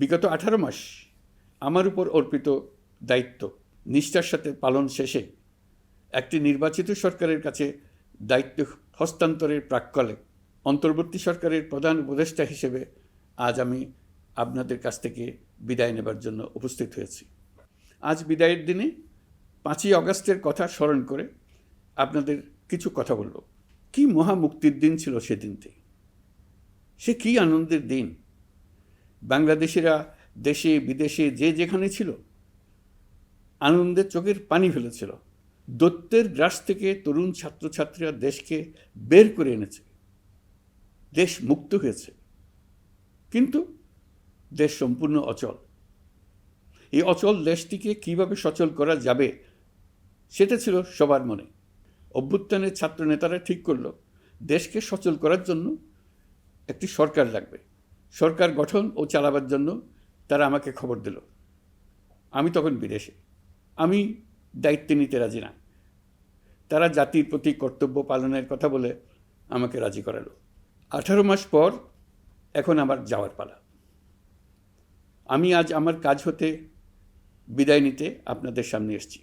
বিগত 18 মাস আমার উপর অর্পিত দায়িত্ব নিষ্ঠার সাথে পালন শেষে একটি নির্বাচিত সরকারের কাছে দায়িত্ব হস্তান্তরের প্রাক্কালে অন্তর্বর্তী সরকারের প্রধান উপদেষ্টা হিসেবে আজ আমি আপনাদের কাছ থেকে বিদায় নেবার জন্য উপস্থিত হয়েছি। আজ বিদায়ের দিনে 5ই আগস্টের কথা স্মরণ করে আপনাদের কিছু কথা বলব। কি মহা মুক্তির দিন ছিল সেদিনটি, সে কি আনন্দের দিন। বাংলাদেশিরা দেশে বিদেশে যে যেখানে ছিল আনন্দের চোখের পানি ফেলেছিল। দৈত্যের গ্রাস থেকে তরুণ ছাত্রছাত্রীরা দেশকে বের করে এনেছে, দেশ মুক্ত হয়েছে। কিন্তু দেশ সম্পূর্ণ অচল। এই অচল দেশটিকে কিভাবে সচল করা যাবে সেটা ছিল সবার মনে। অভ্যুত্থানের ছাত্র নেতারা ঠিক করলো দেশকে সচল করার জন্য একটি সরকার লাগবে। সরকার গঠন ও চালাবার জন্য তারা আমাকে খবর দিল। আমি তখন বিদেশে, আমি দায়িত্ব নিতে রাজি না। তারা জাতির প্রতি কর্তব্য পালনের কথা বলে আমাকে রাজি করালো। 18 মাস পর এখন আমার যাওয়ার পালা। আমি আজ আমার কাজ হতে বিদায় নিতে আপনাদের সামনে এসেছি।